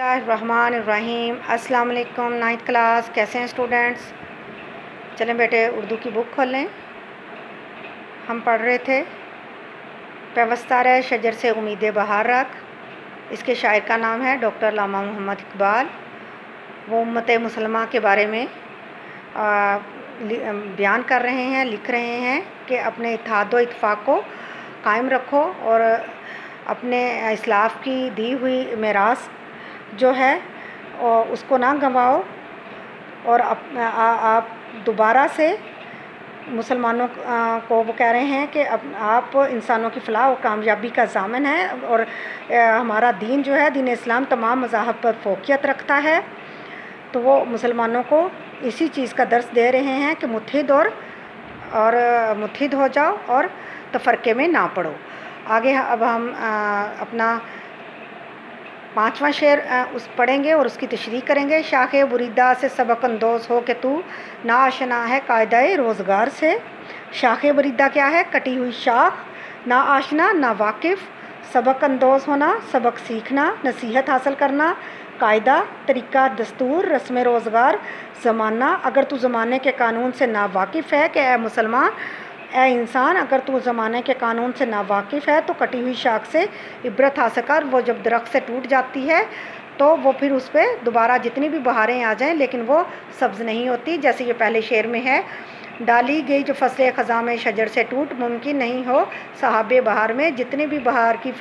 बिस्मिल्लाहिर्रहमानिर्रहीम। अस्सलाम वालेकुम। 9th क्लास, कैसे हैं स्टूडेंट्स? चलें बेटे उर्दू की बुक खोल लें। हम पढ़ रहे थे पेवस्तार शजर से उम्मीद बहार रख। इसके शायर का नाम है डॉक्टर अल्लामा मोहम्मद इकबाल। वो उम्मत मुसलमा के बारे में बयान कर रहे हैं, लिख रहे हैं कि अपने इत्तेहाद व इत्तेफाक को कायम रखो और अपने इस्लाफ की दी हुई मेरास जो है और उसको ना गंवाओ। और आप दोबारा से मुसलमानों को वो कह रहे हैं कि आप इंसानों की फलाह और कामयाबी का ज़ामिन है और हमारा दीन जो है दीन इस्लाम तमाम मज़ाहब पर फ़ौक़ियत रखता है। तो वो मुसलमानों को इसी चीज़ का दर्स दे रहे हैं कि मुत्हिद हो जाओ और तफ़रक़े में ना पड़ो। आगे अब हम अपना 5वां शेर उस पढ़ेंगे और उसकी तशरीह करेंगे। शाख बुरीदा से सबक अंदोज़ हो कि तू ना आशना है कायदाए रोज़गार से। शाख बुरीदा क्या है? कटी हुई शाख, ना आशना ना वाकिफ़, सबक अंदोज़ होना, सबक सीखना, नसीहत हासिल करना, कायदा तरीक़ा दस्तूर रस्म रोज़गार ज़माना। अगर तू ज़माने के कानून से ना वाकिफ़ है कि ए मुसलमान ए इंसान, अगर तू ज़माने के कानून से ना वाकिफ़ है तो कटी हुई शाख से इबरत हासिल कर। वो जब दरख्त से टूट जाती है तो वो फिर उस पर दोबारा जितनी भी बहारें आ जाएं लेकिन वो सब्ज़ नहीं होती। जैसे ये पहले शेर में है, डाली गई जो फसलें ख़ज़ां में शजर से टूट, मुमकिन नहीं हो सहाबे बहार में। जितनी भी बहार की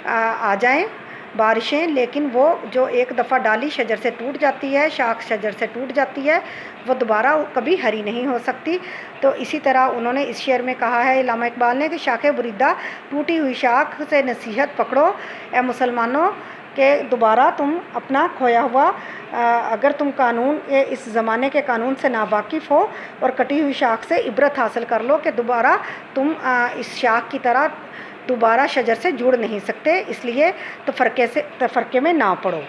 आ जाएं बारिशें, लेकिन वो जो एक दफ़ा डाली शजर से टूट जाती है, शाख शजर से टूट जाती है, वो दोबारा कभी हरी नहीं हो सकती। तो इसी तरह उन्होंने इस शेर में कहा है अल्लामा इकबाल ने कि शाख बुरीदा, टूटी हुई शाख से नसीहत पकड़ो ए मुसलमानों के दोबारा तुम अपना खोया हुआ अगर तुम कानून इस ज़माने के कानून से नावाकिफ़ हो और कटी हुई शाख से इबरत हासिल कर लो कि दोबारा तुम इस शाख की तरह दोबारा शजर से जुड़ नहीं सकते, इसलिए तफ़रक़े में ना पड़ो।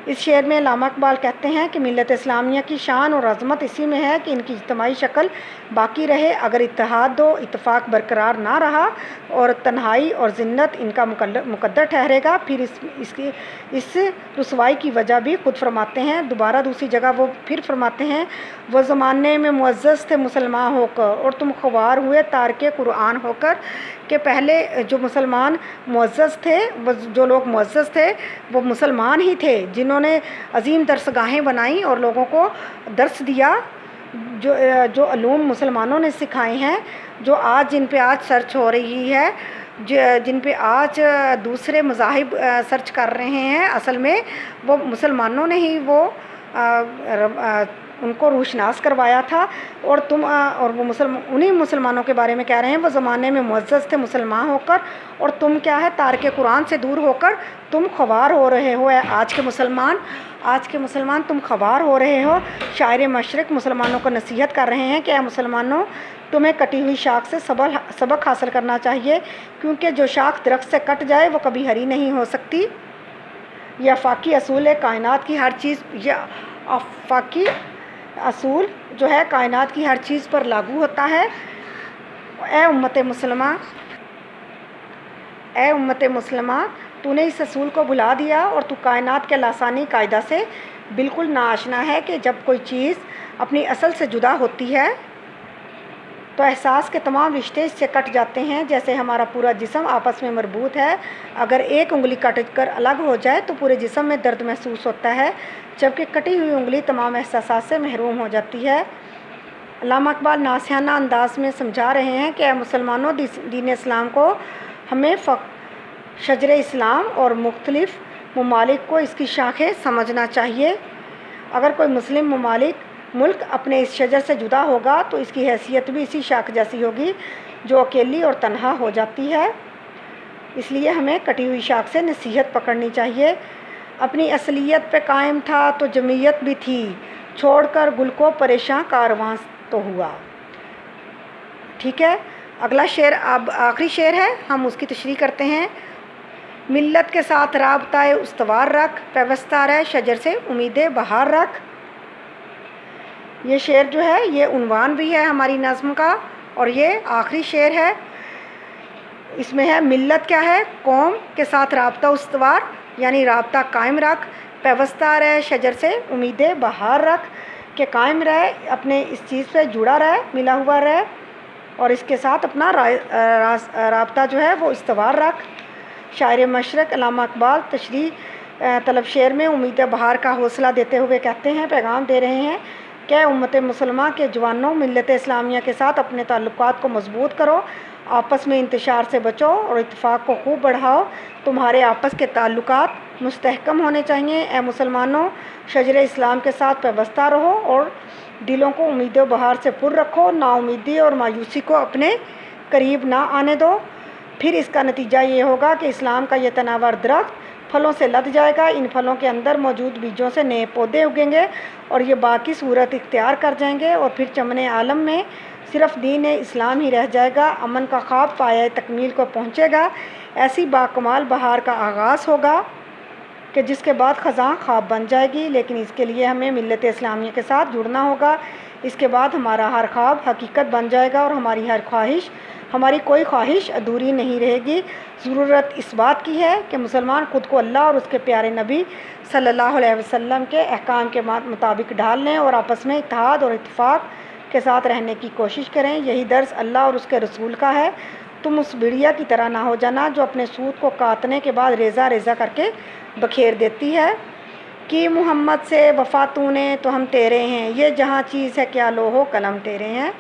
इस शेर में अल्लामा इकबाल कहते हैं कि मिल्लत इस्लामिया की शान और अज़मत इसी में है कि इनकी इज्तिमाई शक्ल बाकी रहे। अगर इत्तेहाद व इत्तेफाक बरकरार ना रहा और तन्हाई और ज़िन्नत इनका मुकद्दर ठहरेगा, फिर इस रुसवाई की वजह भी खुद फरमाते हैं। दोबारा दूसरी जगह वो फिर फरमाते हैं, वो ज़माने में मुअज़्ज़ज़ थे मुसलमान होकर और तुम ख़वार हुए तारके कुरान होकर। कि पहले जो मुसलमान मुअज़्ज़ज़ थे, वो जो लोग मुअज़्ज़ज़ थे वो मुसलमान ही थे जिन्होंने अजीम दरसगाहें बनाई और लोगों को दर्स दिया। जो अलूम मुसलमानों ने सिखाए हैं, जो आज जिन पे आज सर्च हो रही है, जिन पे आज दूसरे मज़ाहिब सर्च कर रहे हैं, असल में वो मुसलमानों ने ही वो उनको रूशनास करवाया था। और वो उन्हीं मुसलमानों के बारे में कह रहे हैं, वो ज़माने में मुअज़्ज़ज़ थे मुसलमान होकर और तुम क्या है तारके कुरान से दूर होकर तुम ख़वार हो रहे हो। आज के मुसलमान तुम ख़वार हो रहे हो। शायर मशरिक़ मुसलमानों को नसीहत कर रहे हैं कि ए मुसलमानों, तुम्हें कटी हुई शाख से सबक हासिल करना चाहिए, क्योंकि जो शाख दरख्त से कट जाए वो कभी हरी नहीं हो सकती। यह आफाकी असूल है कायनात की हर चीज़, यह आफाकी असूल जो है कायनात की हर चीज़ पर लागू होता है। ए उम्मत मुसलमा, तूने इस असूल को भुला दिया और तू कायनात के लासानी कायदा से बिल्कुल नाआशना है कि जब कोई चीज़ अपनी असल से जुदा होती है तो एहसास के तमाम रिश्ते इससे कट जाते हैं। जैसे हमारा पूरा जिस्म आपस में मरबूत है, अगर एक उंगली कट कर अलग हो जाए तो पूरे जिस्म में दर्द महसूस होता है, जबकि कटी हुई उंगली तमाम एहसास से महरूम हो जाती है। अल्लामा इकबाल नासिहाना अंदाज में समझा रहे हैं कि मुसलमानों, दीन इस्लाम को हमें शजर इस्लाम और मुख्तलिफ़ ममालिक को इसकी शाखें समझना चाहिए। अगर कोई मुस्लिम मुल्क अपने इस शजर से जुदा होगा तो इसकी हैसियत भी इसी शाख जैसी होगी जो अकेली और तन्हा हो जाती है। इसलिए हमें कटी हुई शाख से नसीहत पकड़नी चाहिए। अपनी असलियत पे कायम था तो जमीयत भी थी, छोड़कर गुल को परेशान कारवां तो हुआ। ठीक है, अगला शेर अब आखिरी शेर है, हम उसकी तशरीह करते हैं। मिल्लत के साथ राबताए उस्तवार रख, पेवस्ता रह शजर से उम्मीद बहार रख। ये शेर जो है ये उन्वान भी है हमारी नज़्म का और ये आखिरी शेर है। इसमें है मिल्लत क्या है? कौम के साथ राबता उस्तवार, یعنی رابطہ قائم رکھ، پیوستہ رہ شجر سے امیدیں بہار رکھ، کہ قائم رہے، اپنے اس چیز سے جڑا رہے، ملا ہوا رہے، اور اس کے ساتھ اپنا رابطہ جو ہے وہ استوار رکھ۔ شاعر مشرق علامہ اقبال تشریح طلب شعر میں امید بہار کا حوصلہ دیتے ہوئے کہتے ہیں، پیغام دے رہے ہیں کہ امت مسلمہ کے جوانوں، ملت اسلامیہ کے ساتھ اپنے تعلقات کو مضبوط کرو، آپس میں انتشار سے بچو اور اتفاق کو خوب بڑھاؤ۔ تمہارے آپس کے تعلقات مستحکم ہونے چاہیے۔ اے مسلمانوں، شجر اسلام کے ساتھ پیوستہ رہو اور دلوں کو امید و بہار سے پر رکھو، نا امیدی اور مایوسی کو اپنے قریب نہ آنے دو۔ پھر اس کا نتیجہ یہ ہوگا کہ اسلام کا یہ تناور درخت پھلوں سے لد جائے گا، ان پھلوں کے اندر موجود بیجوں سے نئے پودے اگیں گے اور یہ باقی صورت اختیار کر جائیں گے، اور پھر چمن عالم میں صرف دین اسلام ہی رہ جائے گا، امن کا خواب پایۂ تکمیل کو پہنچے گا۔ ایسی باکمال بہار کا آغاز ہوگا کہ جس کے بعد خزاں خواب بن جائے گی، لیکن اس کے لیے ہمیں ملت اسلامیہ کے ساتھ جڑنا ہوگا۔ اس کے بعد ہمارا ہر خواب حقیقت بن جائے گا اور ہماری کوئی خواہش ادھوری نہیں رہے گی۔ ضرورت اس بات کی ہے کہ مسلمان خود کو اللہ اور اس کے پیارے نبی صلی اللہ علیہ وسلم کے احکام کے مطابق ڈھال لیں اور آپس میں اتحاد اور اتفاق کے ساتھ رہنے کی کوشش کریں۔ یہی درس اللہ اور اس کے رسول کا ہے۔ تم اس بڑیا کی طرح نہ ہو جانا جو اپنے سوت کو کاٹنے کے بعد ریزہ ریزہ کر کے بکھیر دیتی ہے۔ کہ محمد سے وفا تو نے تو ہم تیرے ہیں، یہ جہاں چیز ہے کیا لوح و قلم تیرے ہیں۔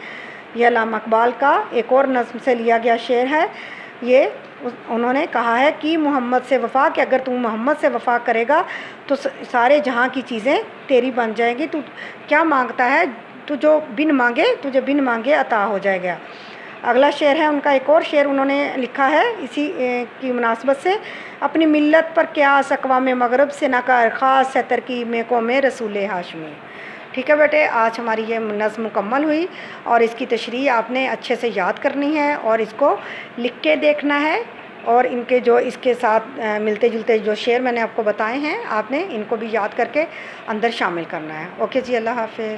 یہ علامہ اقبال کا ایک اور نظم سے لیا گیا شعر ہے۔ یہ انہوں نے کہا ہے کہ محمد سے وفا، کہ اگر تم محمد سے وفا کرے گا تو سارے جہاں کی چیزیں تیری بن جائیں گی۔ تو کیا مانگتا ہے؟ تو جو بن مانگے تجھے بن مانگے عطا ہو جائے گا۔ اگلا شعر ہے ان کا، ایک اور شعر انہوں نے لکھا ہے اسی کی مناسبت سے، اپنی ملت پر قیاس اقوام مغرب سے نہ کر، خاص ہے ترکیب میں قوم رسول ہاشمی۔ ٹھیک ہے بیٹے، آج ہماری یہ نظم مکمل ہوئی اور اس کی تشریح آپ نے اچھے سے یاد کرنی ہے اور اس کو لکھ کے دیکھنا ہے، اور ان کے جو اس کے ساتھ ملتے جلتے جو شعر میں نے آپ کو بتائے ہیں، آپ نے ان کو بھی یاد کر کے اندر شامل کرنا ہے۔ اوکے جی، اللہ حافظ۔